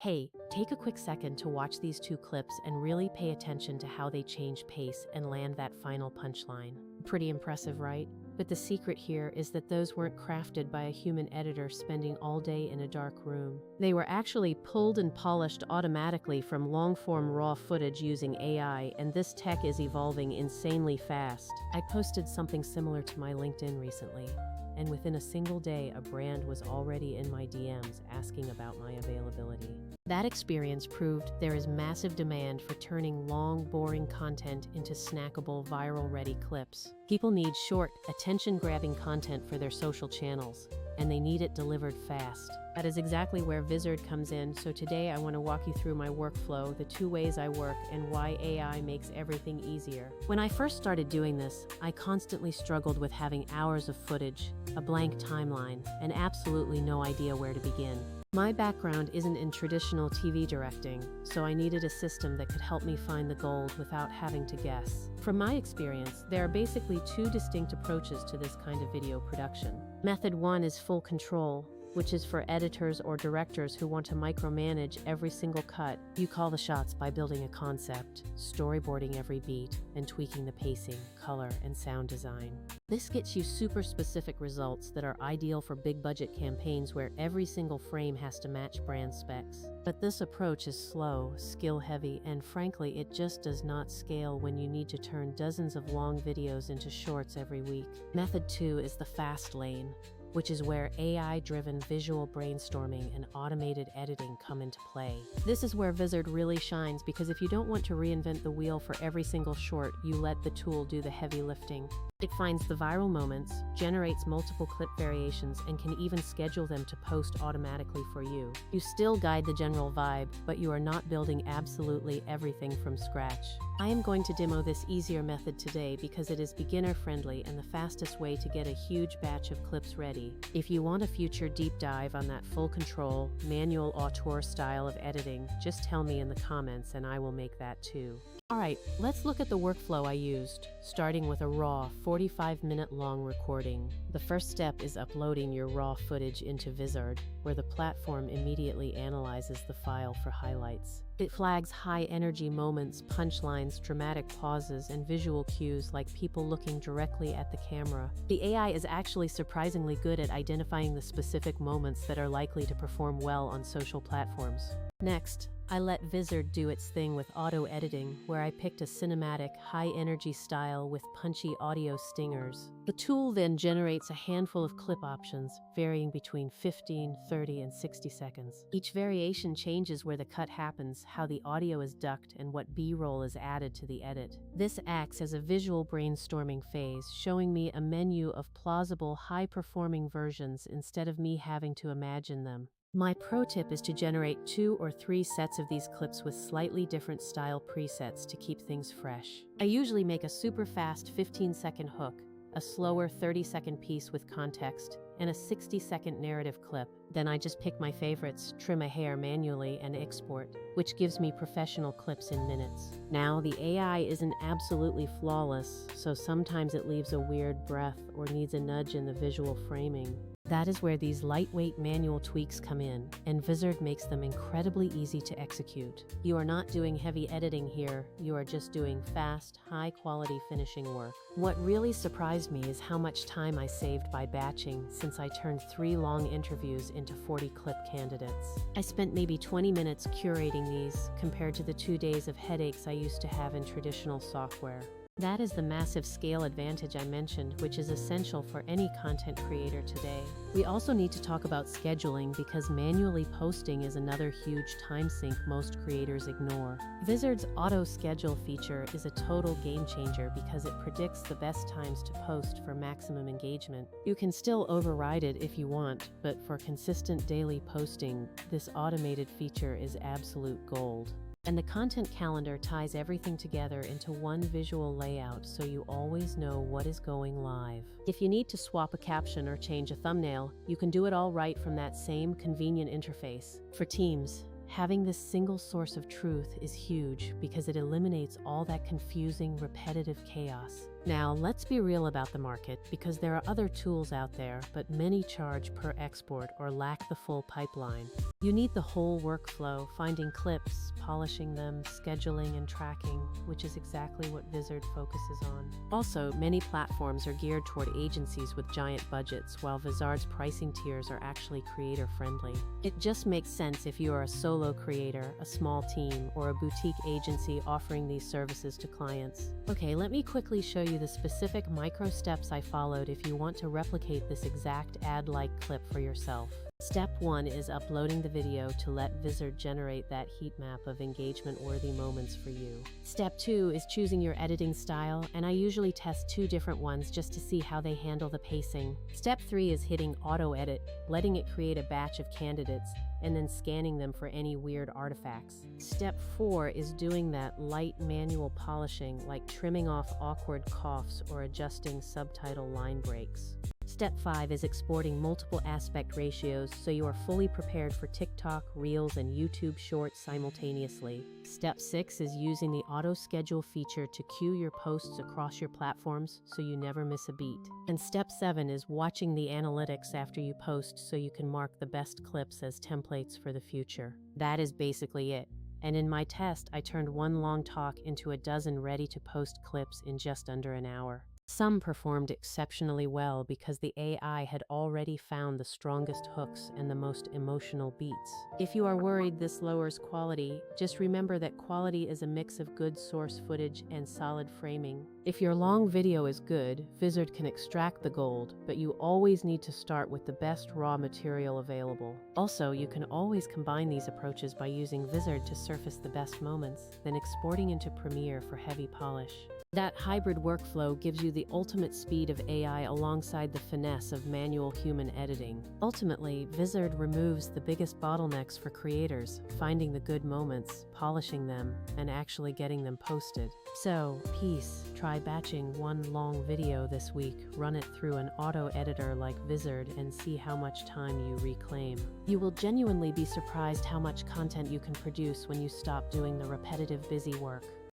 Hey, take a quick second to watch these two clips and really pay attention to how they change pace and land that final punchline. Pretty impressive, right? But the secret here is that those weren't crafted by a human editor spending all day in a dark room. They were actually pulled and polished automatically from long-form raw footage using AI, and this tech is evolving insanely fast. I posted something similar to my LinkedIn recently, and within a single day, a brand was already in my DMs asking about my availability. That experience proved there is massive demand for turning long, boring content into snackable, viral-ready clips. People need short, attention-grabbing content for their social channels, and they need it delivered fast. That is exactly where Vizard comes in, so today I want to walk you through my workflow, the two ways I work, and why AI makes everything easier. When I first started doing this, I constantly struggled with having hours of footage, a blank timeline, and absolutely no idea where to begin. My background isn't in traditional TV directing, so I needed a system that could help me find the gold without having to guess. From my experience, there are basically two distinct approaches to this kind of video production. Method 1 is full control, which is for editors or directors who want to micromanage every single cut. You call the shots by building a concept, storyboarding every beat, and tweaking the pacing, color, and sound design. This gets you super specific results that are ideal for big budget campaigns where every single frame has to match brand specs. But this approach is slow, skill heavy, and frankly, it just does not scale when you need to turn dozens of long videos into shorts every week. Method 2 is the fast lane, which is where AI-driven visual brainstorming and automated editing come into play. This is where Vizard really shines because if you don't want to reinvent the wheel for every single short, you let the tool do the heavy lifting. It finds the viral moments, generates multiple clip variations, and can even schedule them to post automatically for you. You still guide the general vibe, but you are not building absolutely everything from scratch. I am going to demo this easier method today because it is beginner-friendly and the fastest way to get a huge batch of clips ready. If you want a future deep dive on that full control, manual auteur style of editing, just tell me in the comments and I will make that too. Alright, let's look at the workflow I used, starting with a raw 45-minute long recording. The first step is uploading your raw footage into Vizard, where the platform immediately analyzes the file for highlights. It flags high-energy moments, punchlines, dramatic pauses, and visual cues like people looking directly at the camera. The AI is actually surprisingly good at identifying the specific moments that are likely to perform well on social platforms. Next, I let Vizard do its thing with auto-editing, where I picked a cinematic, high-energy style with punchy audio stingers. The tool then generates a handful of clip options, varying between 15, 30, and 60 seconds. Each variation changes where the cut happens, how the audio is ducked, and what B-roll is added to the edit. This acts as a visual brainstorming phase, showing me a menu of plausible, high-performing versions instead of me having to imagine them. My pro tip is to generate 2 or 3 sets of these clips with slightly different style presets to keep things fresh. I usually make a super fast 15-second hook, a slower 30-second piece with context, and a 60-second narrative clip. Then I just pick my favorites, trim a hair manually, and export, which gives me professional clips in minutes. Now, the AI isn't absolutely flawless, so sometimes it leaves a weird breath or needs a nudge in the visual framing. That is where these lightweight manual tweaks come in, and Vizard makes them incredibly easy to execute. You are not doing heavy editing here, you are just doing fast, high-quality finishing work. What really surprised me is how much time I saved by batching, since I turned 3 long interviews into 40 clip candidates. I spent maybe 20 minutes curating these, compared to the 2 days of headaches I used to have in traditional software. That is the massive scale advantage I mentioned, which is essential for any content creator today. We also need to talk about scheduling because manually posting is another huge time sink most creators ignore. Vizard's auto schedule feature is a total game changer because it predicts the best times to post for maximum engagement. You can still override it if you want, but for consistent daily posting, this automated feature is absolute gold. And the content calendar ties everything together into one visual layout so you always know what is going live. If you need to swap a caption or change a thumbnail, you can do it all right from that same convenient interface. For teams, having this single source of truth is huge because it eliminates all that confusing, repetitive chaos. Now, let's be real about the market, because there are other tools out there, but many charge per export or lack the full pipeline. You need the whole workflow, finding clips, polishing them, scheduling and tracking, which is exactly what Vizard focuses on. Also, many platforms are geared toward agencies with giant budgets, while Vizard's pricing tiers are actually creator-friendly. It just makes sense if you are a solo creator, a small team, or a boutique agency offering these services to clients. Okay, let me quickly show you the specific micro steps I followed if you want to replicate this exact ad-like clip for yourself. Step 1 is uploading the video to let Vizard generate that heat map of engagement-worthy moments for you. Step 2 is choosing your editing style, and I usually test 2 different ones just to see how they handle the pacing. Step 3 is hitting auto-edit, letting it create a batch of candidates, and then scanning them for any weird artifacts. Step 4 is doing that light manual polishing, like trimming off awkward coughs or adjusting subtitle line breaks. Step 5 is exporting multiple aspect ratios so you are fully prepared for TikTok, Reels, and YouTube Shorts simultaneously. Step 6 is using the auto schedule feature to queue your posts across your platforms so you never miss a beat. And Step 7 is watching the analytics after you post so you can mark the best clips as templates for the future. That is basically it. And in my test, I turned one long talk into a dozen ready-to-post clips in just under an hour. Some performed exceptionally well because the AI had already found the strongest hooks and the most emotional beats. If you are worried this lowers quality, just remember that quality is a mix of good source footage and solid framing. If your long video is good, Vizard can extract the gold, but you always need to start with the best raw material available. Also, you can always combine these approaches by using Vizard to surface the best moments, then exporting into Premiere for heavy polish. That hybrid workflow gives you the ultimate speed of AI alongside the finesse of manual human editing. Ultimately, Vizard removes the biggest bottlenecks for creators, finding the good moments, polishing them, and actually getting them posted. So, peace. Try batching one long video this week, run it through an auto editor like Vizard, and see how much time you reclaim. You will genuinely be surprised how much content you can produce when you stop doing the repetitive busy work.